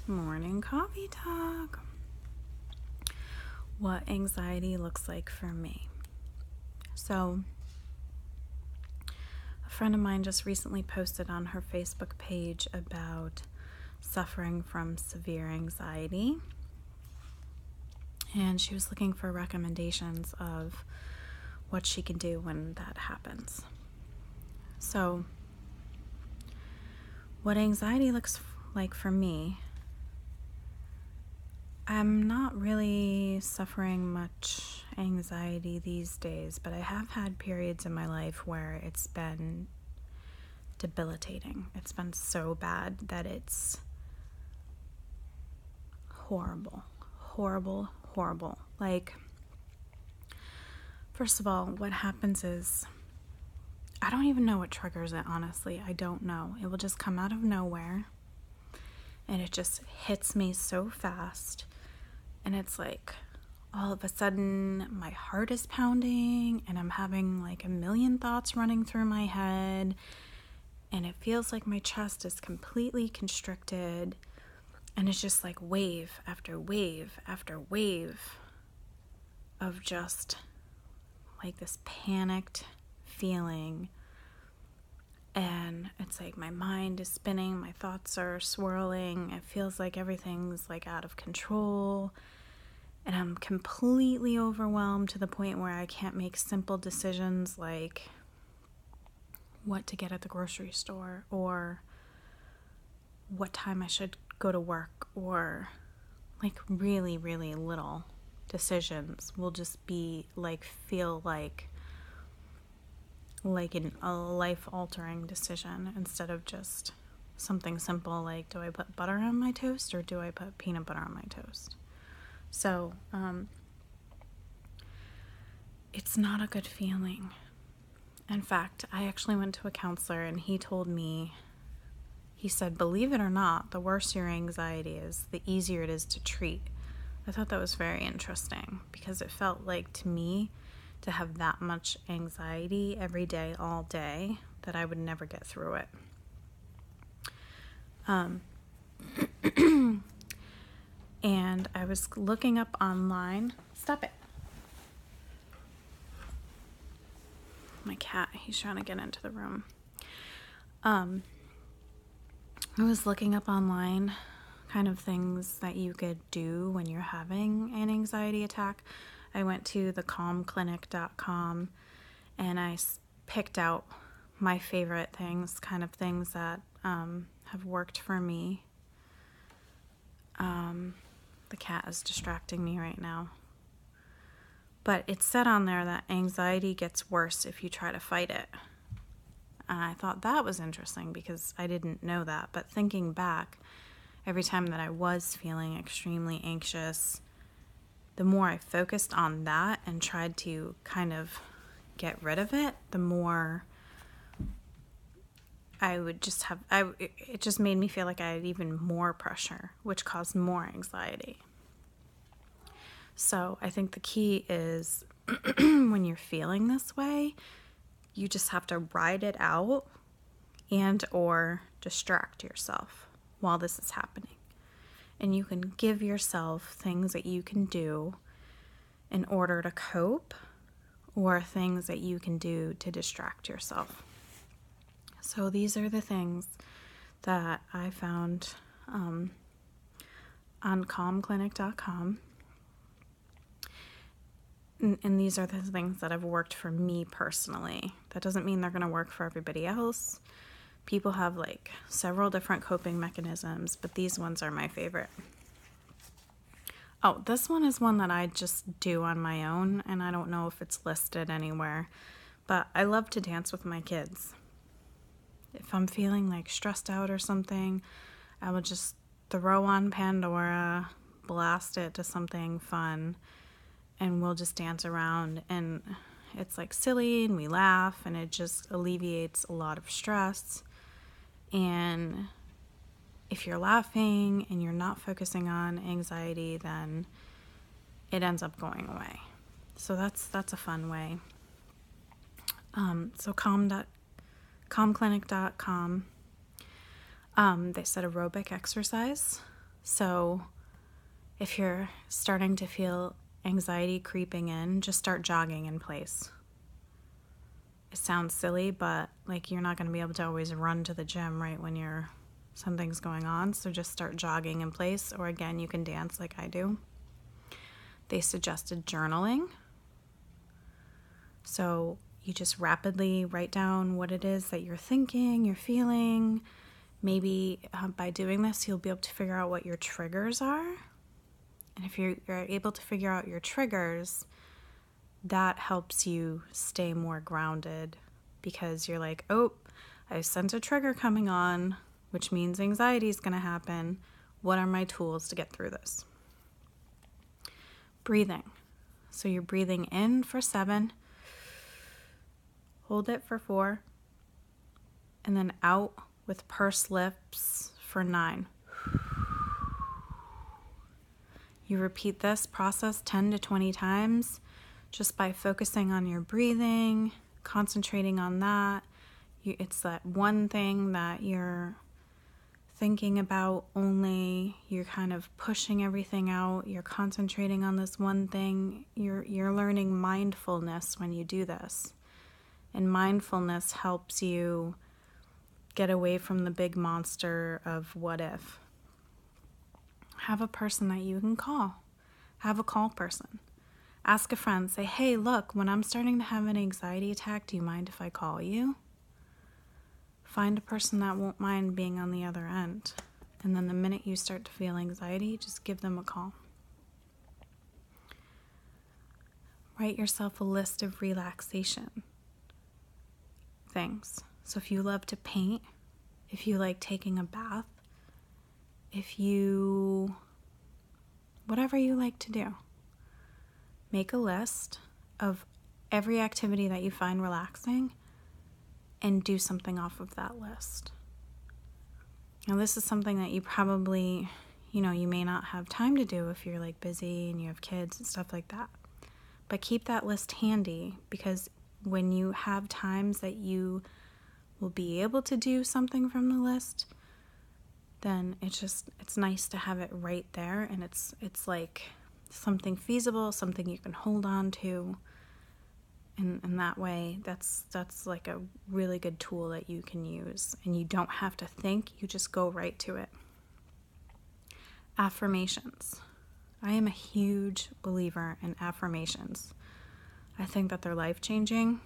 Morning coffee talk. What anxiety looks like for me. So, a friend of mine just recently posted on her Facebook page about suffering from severe anxiety. And she was looking for recommendations of what she can do when that happens. So, what anxiety looks like for me, I'm not really suffering much anxiety these days, but I have had periods in my life where it's been debilitating. It's been so bad that it's horrible. Like, first of all, what happens is, I don't even know what triggers it, honestly. I don't know. It will just come out of nowhere, and it just hits me so fast. And it's like, all of a sudden, my heart is pounding, and I'm having like a million thoughts running through my head, and it feels like my chest is completely constricted, and it's just like wave after wave after wave of just like this panicked feeling. And it's like my mind is spinning, my thoughts are swirling, it feels like everything's like out of control. And I'm completely overwhelmed to the point where I can't make simple decisions like what to get at the grocery store, or what time I should go to work, or like really, really little decisions will just be like, feel like a life-altering decision instead of just something simple like, do I put butter on my toast or do I put peanut butter on my toast? So, it's not a good feeling. In fact, I actually went to a counselor and he told me, he said, believe it or not, the worse your anxiety is, the easier it is to treat. I thought that was very interesting because it felt like to me to have that much anxiety every day, all day, that I would never get through it. And I was looking up online. Stop it. My cat, he's trying to get into the room. I was looking up online kind of things that you could do when you're having an anxiety attack. I went to thecalmclinic.com and I picked out my favorite things, kind of things that have worked for me. The cat is distracting me right now. But it said on there that anxiety gets worse if you try to fight it. And I thought that was interesting because I didn't know that. But thinking back, every time that I was feeling extremely anxious, the more I focused on that and tried to kind of get rid of it, the more I would just have, it just made me feel like I had even more pressure, which caused more anxiety. So I think the key is when you're feeling this way, you just have to ride it out and or distract yourself while this is happening. And you can give yourself things that you can do in order to cope, or things that you can do to distract yourself. So these are the things that I found on calmclinic.com. And these are the things that have worked for me personally. That doesn't mean they're going to work for everybody else. People have like several different coping mechanisms, but these ones are my favorite. Oh, this one is one that I just do on my own, and I don't know if it's listed anywhere, but I love to dance with my kids. If I'm feeling like stressed out or something, I will just throw on Pandora, blast it to something fun, and we'll just dance around, and it's like silly, and we laugh, and it just alleviates a lot of stress. And if you're laughing and you're not focusing on anxiety, then it ends up going away. So that's a fun way. So calmclinic.com. They said aerobic exercise So if you're starting to feel anxiety creeping in, just start jogging in place. It sounds silly, but like you're not going to be able to always run to the gym right when something's going on. So just start jogging in place, or again, you can dance like I do. They suggested journaling. So you just rapidly write down what it is that you're thinking, you're feeling. Maybe by doing this, you'll be able to figure out what your triggers are. And if you're able to figure out your triggers, that helps you stay more grounded, because you're like, oh, I sense a trigger coming on, which means anxiety is going to happen. What are my tools to get through this? Breathing. So you're breathing in for 7, hold it for 4, and then out with pursed lips for 9. You repeat this process 10 to 20 times just by focusing on your breathing, concentrating on that. It's that one thing that you're thinking about only. You're kind of pushing everything out. You're concentrating on this one thing. You're learning mindfulness when you do this. And mindfulness helps you get away from the big monster of what if. Have a person that you can call. Have a call person. Ask a friend. Say, hey, look, when I'm starting to have an anxiety attack, do you mind if I call you? Find a person that won't mind being on the other end. And then the minute you start to feel anxiety, just give them a call. Write yourself a list of relaxation things. So if you love to paint, if you like taking a bath, whatever you like to do, make a list of every activity that you find relaxing and do something off of that list. Now, this is something that you probably, you may not have time to do if you're like busy and you have kids and stuff like that. But keep that list handy, because when you have times that you will be able to do something from the list, then it's nice to have it right there, and it's like something feasible, something you can hold on to, and that way that's like a really good tool that you can use, and you don't have to think, you just go right to it. Affirmations. I am a huge believer in affirmations. I think that they're life-changing.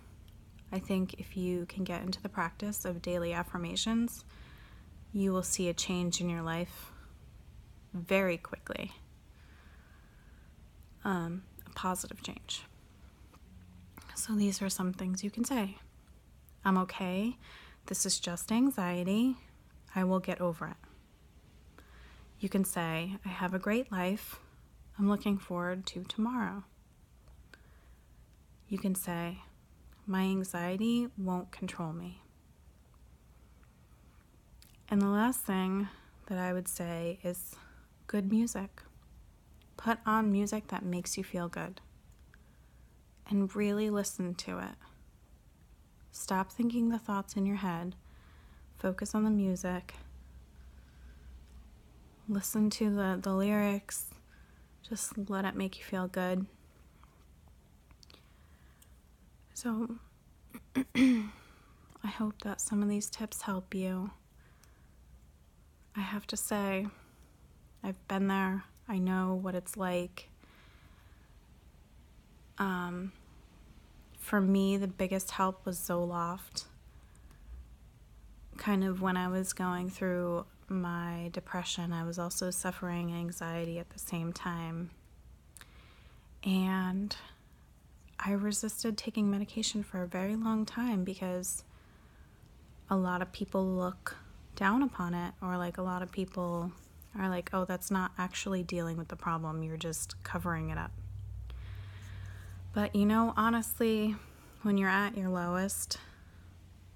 I think if you can get into the practice of daily affirmations, you will see a change in your life very quickly. A positive change. So these are some things you can say. I'm okay. This is just anxiety. I will get over it. You can say, I have a great life. I'm looking forward to tomorrow. You can say, my anxiety won't control me. And the last thing that I would say is good music. Put on music that makes you feel good. And really listen to it. Stop thinking the thoughts in your head. Focus on the music. Listen to the lyrics. Just let it make you feel good. So, I hope that some of these tips help you. I have to say, I've been there. I know what it's like. For me, the biggest help was Zoloft. Kind of when I was going through my depression, I was also suffering anxiety at the same time. And I resisted taking medication for a very long time because a lot of people look down upon it, or like a lot of people are like, oh, that's not actually dealing with the problem, you're just covering it up. But honestly, when you're at your lowest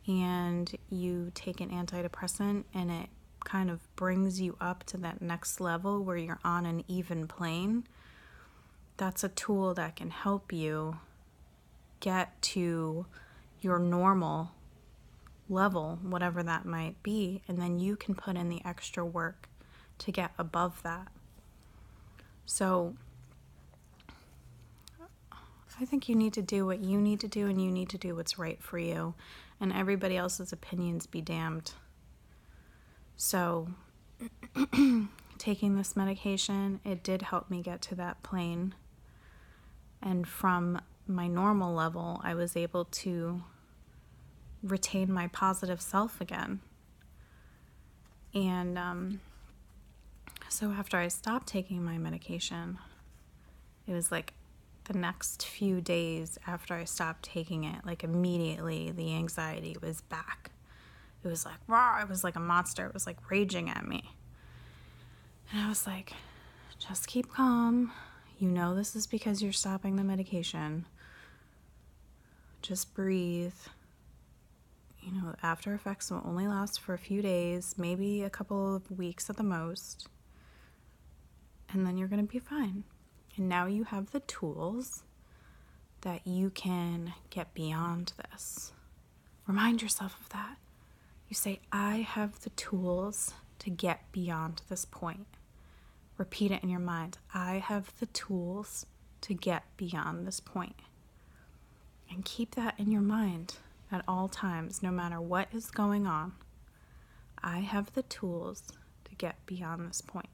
and you take an antidepressant and it kind of brings you up to that next level where you're on an even plane, that's a tool that can help you get to your normal level, whatever that might be, and then you can put in the extra work to get above that. So I think you need to do what you need to do, and you need to do what's right for you, and everybody else's opinions be damned. So taking this medication, it did help me get to that plane. And from my normal level, I was able to retain my positive self again. And so after I stopped taking my medication, it was like the next few days after I stopped taking it, like immediately the anxiety was back. It was like, raw, it was like a monster. It was like raging at me. And I was like, just keep calm. You know this is because you're stopping the medication. Just breathe. You know, the after effects will only last for a few days, maybe a couple of weeks at the most. And then you're going to be fine. And now you have the tools that you can get beyond this. Remind yourself of that. You say, I have the tools to get beyond this point. Repeat it in your mind. I have the tools to get beyond this point. And keep that in your mind at all times, no matter what is going on. I have the tools to get beyond this point.